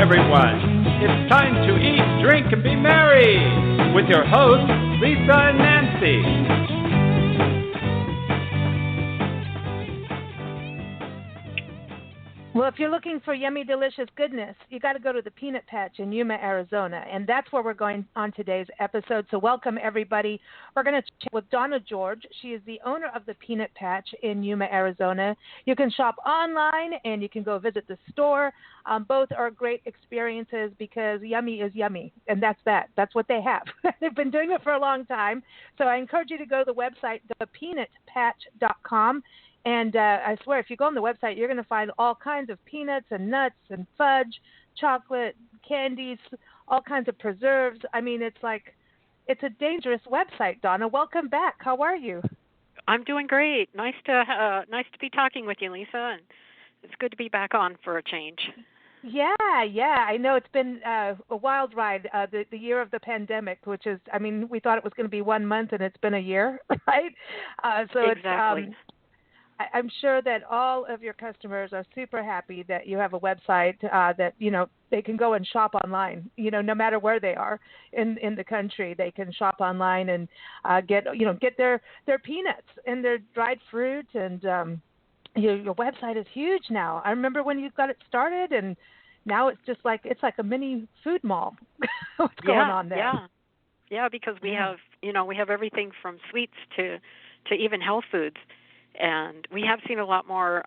everyone. It's time to eat, drink, and be merry with your hosts, Lisa and Nancy. Well, if you're looking for yummy, delicious goodness, you got to go to the Peanut Patch in Yuma-Arizona, and that's where we're going on today's episode. So welcome, everybody. We're going to chat with Donna George. She is the owner of the Peanut Patch in Yuma-Arizona. You can shop online, and you can go visit the store. Both are great experiences because yummy is yummy, and that's that. That's what they have. They've been doing it for a long time. So I encourage you to go to the website, thepeanutpatch.com. And I swear, if you go on the website, you're going to find all kinds of peanuts and nuts and fudge, chocolate, candies, all kinds of preserves. I mean, it's a dangerous website, Donna. Welcome back. How are you? I'm doing great. Nice to be talking with you, Lisa. And it's good to be back on for a change. Yeah. I know it's been a wild ride, the year of the pandemic, which is, I mean, we thought it was going to be 1 month, and it's been a year, right? Exactly. I'm sure that all of your customers are super happy that you have a website that, you know, they can go and shop online, you know, no matter where they are in the country. They can shop online and get their peanuts and their dried fruit. And your website is huge now. I remember when you got it started, and now it's like a mini food mall. What's going on there? Yeah, because we have everything from sweets to even health foods. And we have seen a lot more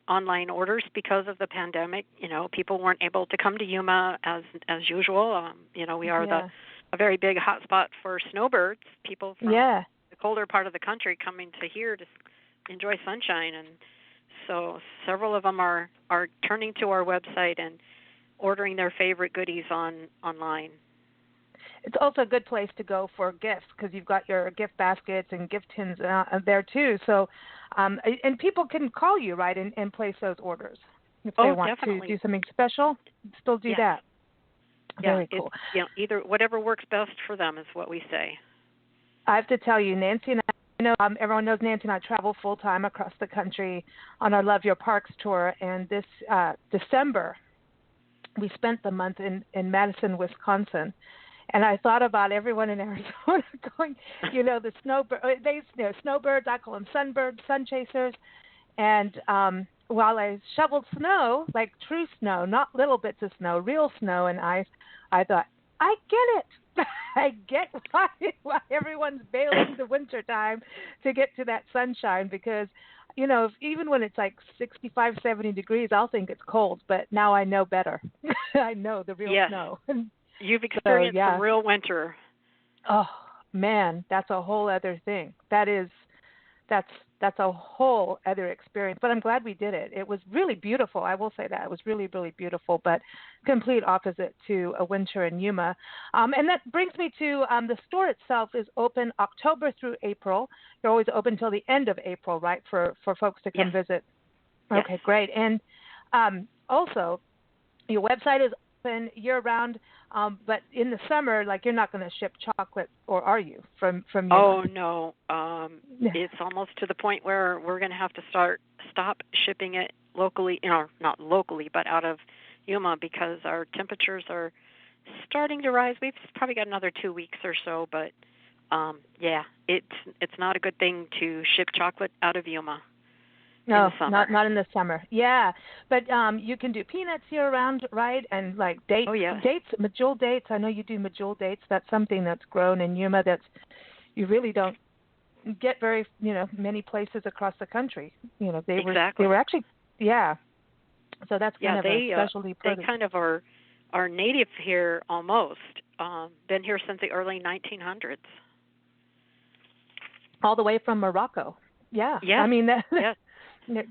online orders because of the pandemic. You know, people weren't able to come to Yuma as usual. We are a very big hotspot for snowbirds. People from the colder part of the country coming to here to enjoy sunshine. And so several of them are turning to our website and ordering their favorite goodies online. It's also a good place to go for gifts because you've got your gift baskets and gift tins there too. So, and people can call you, right, and place those orders if they want definitely. to do something special. Still do that. Very cool. Either whatever works best for them is what we say. I have to tell you, Nancy and I know everyone knows Nancy and I travel full time across the country on our Love Your Parks tour, and this December we spent the month in Madison, Wisconsin. And I thought about everyone in Arizona going, the snowbirds, I call them sunbirds, sun chasers. And while I shoveled snow, like true snow, not little bits of snow, real snow and ice, I thought, I get it. I get why everyone's bailing the winter time to get to that sunshine because, even when it's like 65, 70 degrees, I'll think it's cold. But now I know better. I know the real snow. You've experienced the real winter. Oh man, that's a whole other thing. That's a whole other experience. But I'm glad we did it. It was really beautiful. I will say that it was really, really beautiful. But complete opposite to a winter in Yuma. And that brings me to the store itself is open October through April. You're always open till the end of April, right? For folks to come visit. Okay, yes. Great. And also, your website is open year-round, but in the summer, you're not going to ship chocolate, or are you, from Yuma? Oh, no. It's almost to the point where we're going to have to stop shipping it locally, not locally, but out of Yuma because our temperatures are starting to rise. We've probably got another 2 weeks or so, but, it's not a good thing to ship chocolate out of Yuma. No, not in the summer. Yeah, but you can do peanuts year-round, right? And dates, medjool dates. I know you do medjool dates. That's something that's grown in Yuma that you really don't get very, many places across the country. They were actually, So that's kind of a specialty product. They kind of are native here almost. Been here since the early 1900s. All the way from Morocco. Yeah. I mean,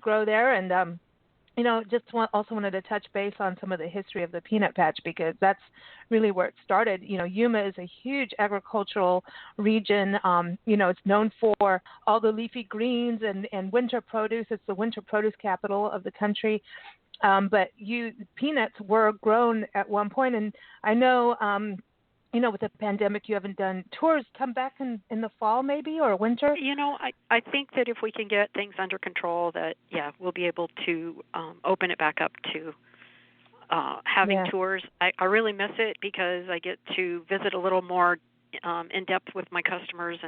grow there, and also wanted to touch base on some of the history of the Peanut Patch because that's really where it started. Yuma is a huge agricultural region. It's known for all the leafy greens and winter produce. It's the winter produce capital of the country. But peanuts were grown at one point, and I know with the pandemic, you haven't done tours. Come back in the fall maybe or winter? I think that if we can get things under control that, we'll be able to open it back up to having tours. I really miss it because I get to visit a little more in depth with my customers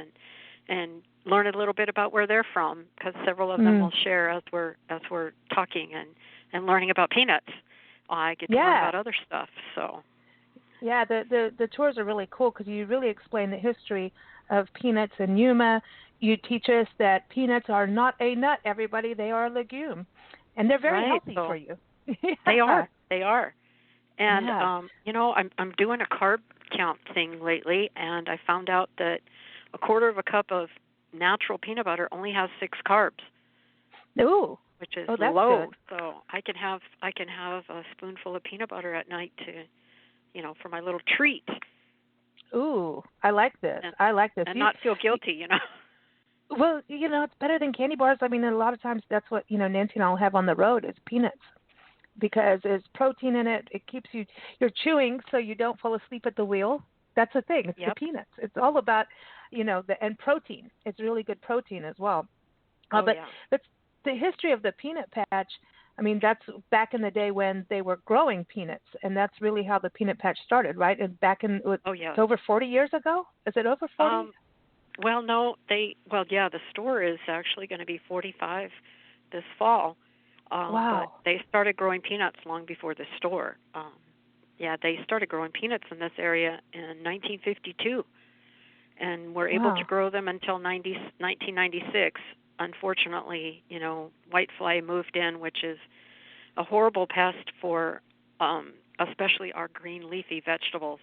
and learn a little bit about where they're from, because several of them will share as we're talking and learning about peanuts. I get to learn about other stuff. So yeah, the tours are really cool because you really explain the history of peanuts in Yuma. You teach us that peanuts are not a nut, everybody. They are a legume, and they're very healthy for you. They are. And you know, I'm doing a carb count thing lately, and I found out that a quarter of a cup of natural peanut butter only has 6 carbs. Ooh, which is that's low. good. So I can have a spoonful of peanut butter at night to, for my little treat. Ooh, I like this. And not feel guilty, Well, it's better than candy bars. I mean, a lot of times that's what, Nancy and I will have on the road is peanuts, because there's protein in it. It keeps you're chewing so you don't fall asleep at the wheel. That's the thing. It's the peanuts. It's all about, and protein. It's really good protein as well. But the history of the peanut patch, I mean, that's back in the day when they were growing peanuts, and that's really how the peanut patch started, right? And back in, it's over 40 years ago? Is it over 40? Well, no, the store is actually going to be 45 this fall. Wow. But they started growing peanuts long before the store. They started growing peanuts in this area in 1952, and were able to grow them until 1996. Unfortunately, whitefly moved in, which is a horrible pest for especially our green leafy vegetables,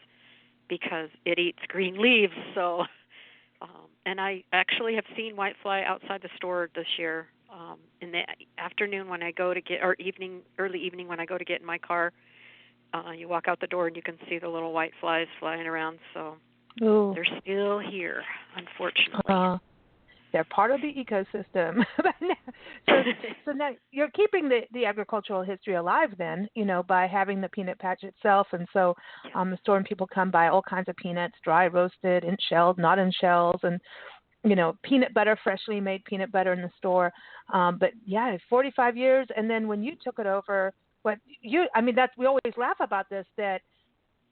because it eats green leaves. So, and I actually have seen whitefly outside the store this year in the afternoon when I go to get, or early evening when I go to get in my car. You walk out the door and you can see the little white flies flying around. So they're still here, unfortunately. They're part of the ecosystem. so now you're keeping the agricultural history alive then, by having the peanut patch itself. And so the store, and people come buy all kinds of peanuts, dry roasted, in shelled, not in shells, and, peanut butter, freshly made peanut butter in the store. But 45 years. And then when you took it over, we always laugh about this, that,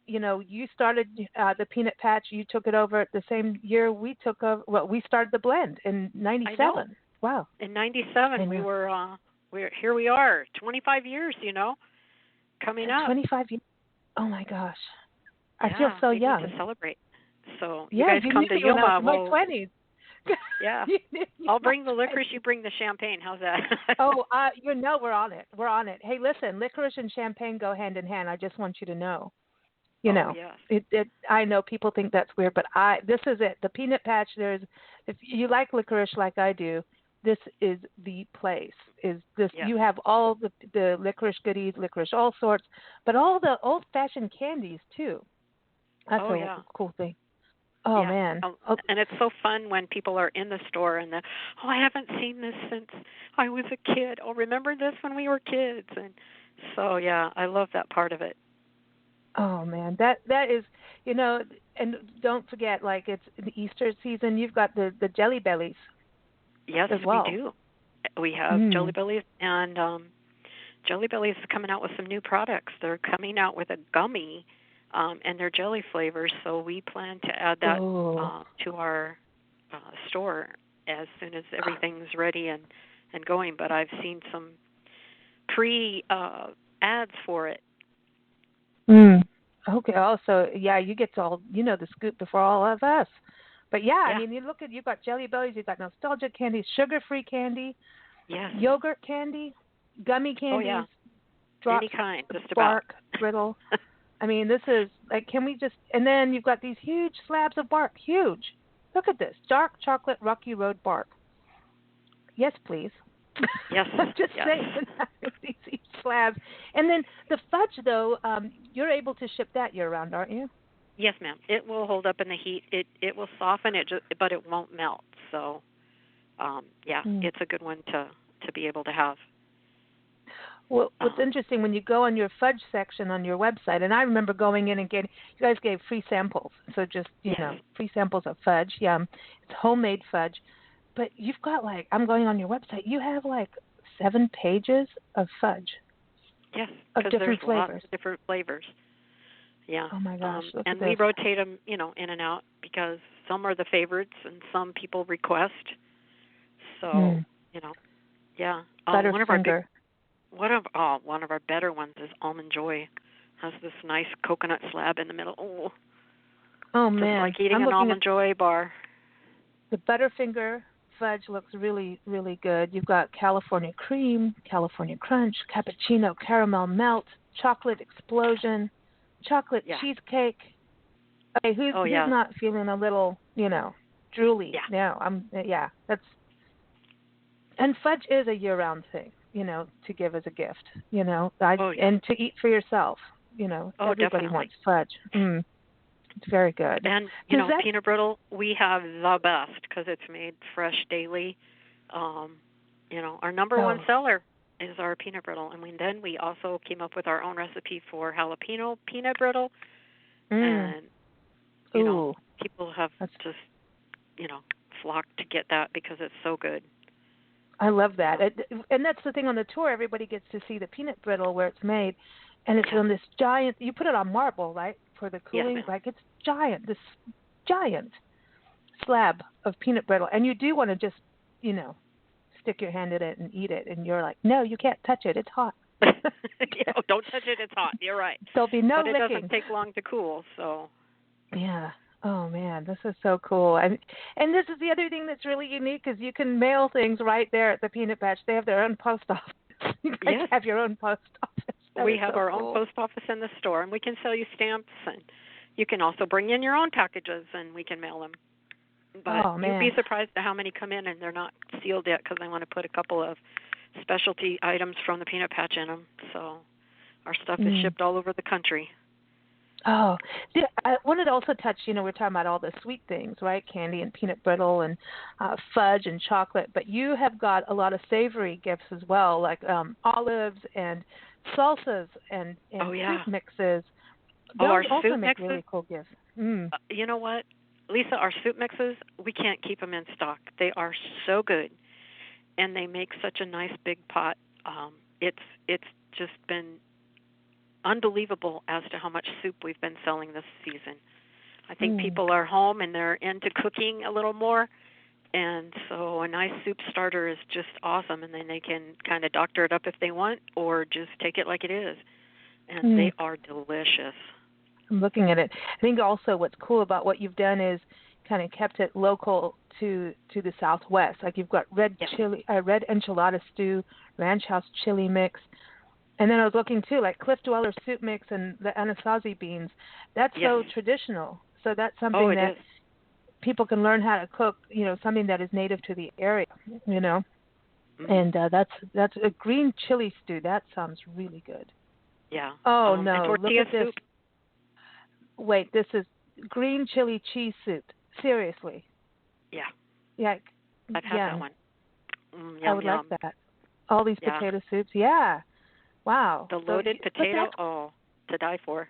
you started the peanut patch, you took it over at the same year we took over. Well, we started the blend in 97. Wow. In 97, here we are, 25 years, coming up. 25 years. Oh my gosh. I feel so young. Need to celebrate. So you guys come to Yuma. When I was in my 20s. Yeah. I'll bring the licorice, you bring the champagne. How's that? We're on it. We're on it. Hey, listen, licorice and champagne go hand in hand. I just want you to know. I know people think that's weird, but this is it. The peanut patch, if you like licorice like I do, this is the place. You have all the licorice goodies, licorice all sorts, but all the old-fashioned candies too. That's a cool thing. Oh, man. And it's so fun when people are in the store and I haven't seen this since I was a kid. Oh, remember this when we were kids? And so, I love that part of it. Oh, man. That is, and don't forget, like, it's the Easter season. You've got the Jelly Bellies. Yes, as well. We do. We have Jelly Bellies, and Jelly Bellies is coming out with some new products. They're coming out with a gummy, and they're jelly flavors, so we plan to add that to our store as soon as everything's ready and going. But I've seen some ads for it. Okay. Also, you get to all the scoop before all of us. But I mean, you've got Jelly Bellies, you've got nostalgia candy, sugar-free candy, yogurt candy, gummy candies, any kind, just bark, about. brittle. I mean, this is like, and then you've got these huge slabs of bark, huge. Look at this, dark chocolate Rocky Road bark. Yes, please. Yes. Just saying, these huge slabs. And then the fudge, though, you're able to ship that year-round, aren't you? Yes, ma'am. It will hold up in the heat. It will soften it, but it won't melt. So, it's a good one to be able to have. Well, what's interesting, when you go on your fudge section on your website, and I remember going in and you guys gave free samples. So just, free samples of fudge. Yeah, it's homemade fudge. But you've got I'm going on your website, you have 7 pages of fudge. Yes, of because different there's flavors. lots of different flavors. Yeah. Oh my gosh! Look and at we this. rotate them, in and out because some are the favorites and some people request. So, yeah. One of our Butterfinger. one of our better ones is Almond Joy. Has this nice coconut slab in the middle. Oh just man! like eating I'm an looking Almond at Joy bar. the Butterfinger fudge. Looks really, really good. You've got California cream, California crunch, cappuccino caramel melt, chocolate explosion, chocolate cheesecake. Okay, who's not feeling a little, drooly? Yeah. No, that's. And fudge is a year-round thing, to give as a gift, and to eat for yourself. Everybody definitely wants fudge. It's very good. And, peanut brittle, we have the best because it's made fresh daily. Our number one seller is our peanut brittle. And then we also came up with our own recipe for jalapeno peanut brittle. And, people have just, flocked to get that because it's so good. I love that. And that's the thing on the tour. Everybody gets to see the peanut brittle where it's made. And it's on this giant, you put it on marble, right, for the cooling? Yes, like it's giant, this giant slab of peanut brittle. And you do want to just, stick your hand in it and eat it. And you're like, no, you can't touch it. It's hot. Don't touch it. It's hot. You're right. There'll be no licking. But it doesn't take long to cool, so. Yeah. Oh, man, this is so cool. And this is the other thing that's really unique is you can mail things right there at the Peanut Patch. They have their own post office. You guys have your own post office. We have our own post office in the store, and we can sell you stamps, and you can also bring in your own packages, and we can mail them. But you'd be surprised at how many come in, and they're not sealed yet because I want to put a couple of specialty items from the Peanut Patch in them. So our stuff is shipped all over the country. Oh, I wanted to also touch, we're talking about all the sweet things, right? Candy and peanut brittle and fudge and chocolate. But you have got a lot of savory gifts as well, like olives and salsas and soup mixes. Those our also soup make mixes? really cool gifts. You know what, Lisa, our soup mixes, we can't keep them in stock. They are so good, and they make such a nice big pot. It's just been unbelievable as to how much soup we've been selling this season. I think people are home and they're into cooking a little more, and so a nice soup starter is just awesome, and then they can kind of doctor it up if they want or just take it like it is, and they are delicious. I'm looking at it. I think also what's cool about what you've done is kind of kept it local to the Southwest. Like you've got red enchilada stew, ranch house chili mix. And then I was looking, too, like Cliff Dweller soup mix and the Anasazi beans. That's so traditional. So that's something that people can learn how to cook, something that is native to the area, And that's a green chili stew. That sounds really good. Yeah. Oh, no. Look at this. Soup. Wait, this is green chili cheese soup. Seriously. Yeah. Yeah. I've had that one. I would like that. All these potato soups. Yeah. Wow. The loaded potato, to die for.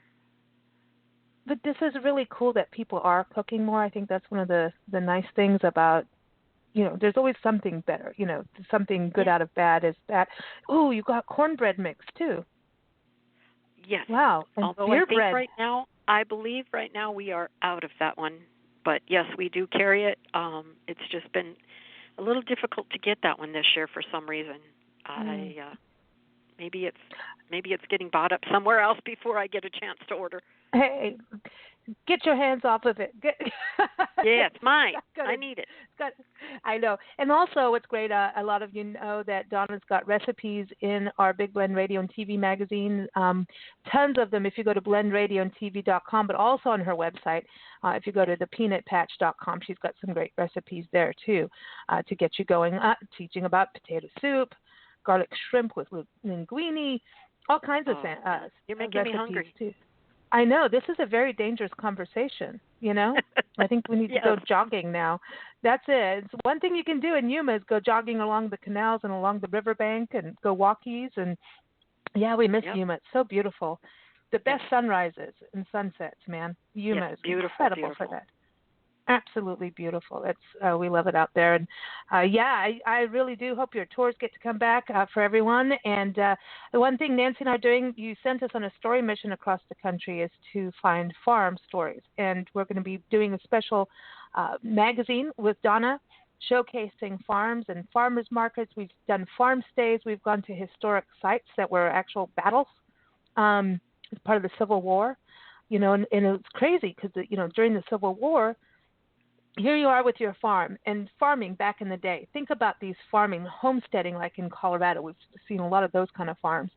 But this is really cool that people are cooking more. I think that's one of the nice things about, there's always something better. Something good out of bad is that. Oh, you got cornbread mix, too. Yes. Wow. And although beer I think bread. I believe right now we are out of that one. But, yes, we do carry it. It's just been a little difficult to get that one this year for some reason. Maybe it's getting bought up somewhere else before I get a chance to order. Hey, get your hands off of it. Yeah, it's mine. I need it. I know. And also what's great, a lot of you know that Donna's got recipes in our Big Blend Radio and TV magazine. Tons of them if you go to blendradioandtv.com, but also on her website. If you go to thepeanutpatch.com, she's got some great recipes there, too, to get you going, teaching about potato soup, garlic shrimp with linguine, all kinds of you're making me hungry. Too. I know. This is a very dangerous conversation, I think we need to go jogging now. That's it. It's one thing you can do in Yuma is go jogging along the canals and along the riverbank and go walkies. And, we miss Yuma. It's so beautiful. The best sunrises and sunsets, man. Yuma is incredible for that. Absolutely beautiful. It's we love it out there, and I really do hope your tours get to come back for everyone. And the one thing Nancy and I are doing, you sent us on a story mission across the country, is to find farm stories, and we're going to be doing a special magazine with Donna, showcasing farms and farmers markets. We've done farm stays. We've gone to historic sites that were actual battles as part of the Civil War. And it's crazy because during the Civil War, here you are with your farm and farming back in the day. Think about these farming, homesteading, like in Colorado. We've seen a lot of those kind of farms.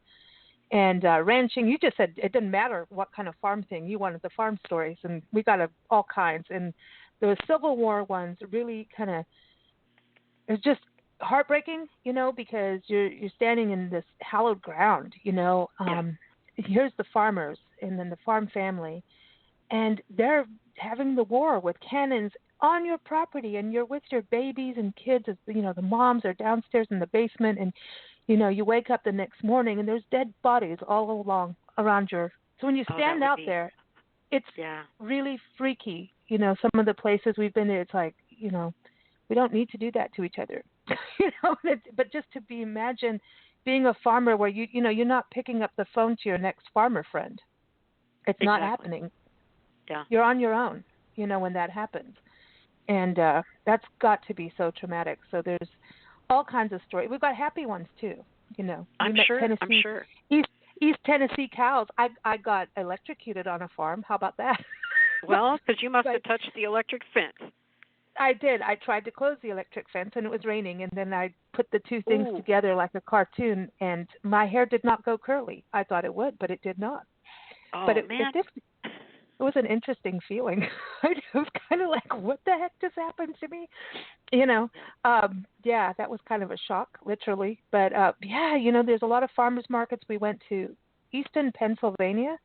And ranching, you just said it didn't matter what kind of farm thing. You wanted the farm stories, and we got all kinds. And the Civil War ones really kind of, it's just heartbreaking, because you're standing in this hallowed ground, Here's the farmers and then the farm family, and they're having the war with cannons on your property, and you're with your babies and kids. As the moms are downstairs in the basement, and you wake up the next morning and there's dead bodies all around your. So when you stand out there, it's really freaky. Some of the places we've been there, it's like we don't need to do that to each other. But just to imagine being a farmer where you're not picking up the phone to your next farmer friend. It's not happening. Yeah. You're on your own, when that happens. And that's got to be so traumatic. So there's all kinds of stories. We've got happy ones too, I'm sure. East Tennessee cows. I got electrocuted on a farm. How about that? Well, because you must have touched the electric fence. I did. I tried to close the electric fence, and it was raining, and then I put the two things together like a cartoon, and my hair did not go curly. I thought it would, but it did not. Oh, but it man. It was an interesting feeling. It was kind of like, what the heck just happened to me? That was kind of a shock, literally. But, there's a lot of farmers markets. We went to Easton, Pennsylvania,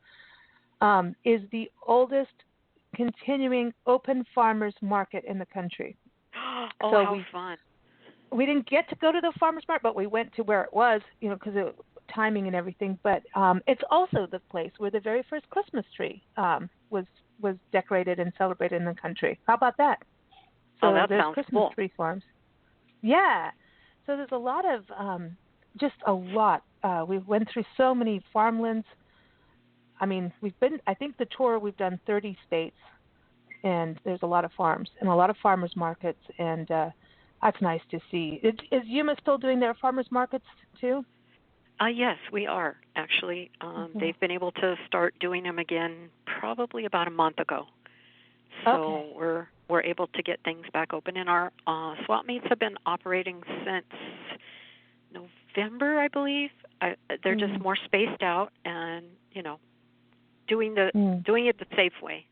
is the oldest continuing open farmers market in the country. Oh, so how fun. We didn't get to go to the farmers market, but we went to where it was, because of timing and everything. But it's also the place where the very first Christmas tree was decorated and celebrated in the country. How about that? So that there's sounds Christmas cool. tree farms. Yeah. So there's a lot of, just a lot. We went through so many farmlands. I mean, I think the tour, we've done 30 states, and there's a lot of farms and a lot of farmers markets, and that's nice to see. Is Yuma still doing their farmers markets too? Yes, we are, actually. They've been able to start doing them again probably about a month ago. So we're able to get things back open, and our swap meets have been operating since November, I believe. They're just more spaced out and, doing it the safe way,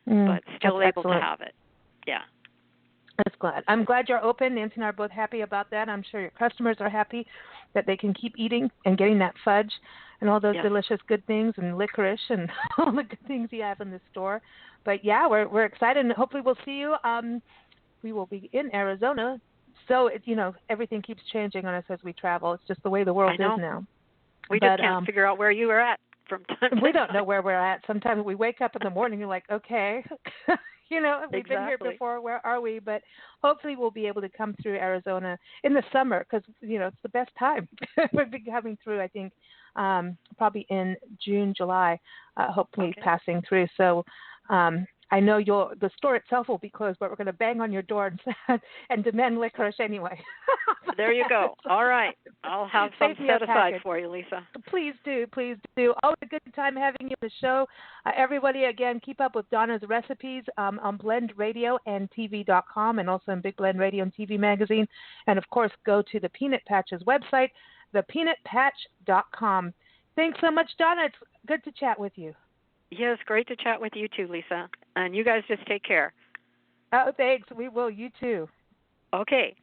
but still able to have it. Yeah. I'm glad you're open. Nancy and I are both happy about that. I'm sure your customers are happy that they can keep eating and getting that fudge and all those delicious good things and licorice and all the good things you have in the store. But we're excited, and hopefully we'll see you. We will be in Arizona. So everything keeps changing on us as we travel. It's just the way the world is now. We just can't figure out where you are at from time to time. We don't know where we're at. Sometimes we wake up in the morning and you're like, okay. We've been here before. Where are we? But hopefully we'll be able to come through Arizona in the summer because, it's the best time. We'll be coming through, I think, probably in June, July, hopefully passing through. So I know the store itself will be closed, but we're going to bang on your door and demand licorice anyway. There you go. All right. I'll have some set aside for you, Lisa. Please do. Please do. Always a good time having you on the show. Everybody, again, keep up with Donna's recipes on Blend Radio and TV.com, and also in Big Blend Radio and TV magazine. And, of course, go to the Peanut Patch's website, thepeanutpatch.com. Thanks so much, Donna. It's good to chat with you. Yes, great to chat with you too, Lisa. And you guys just take care. Oh, thanks. We will. You too. Okay.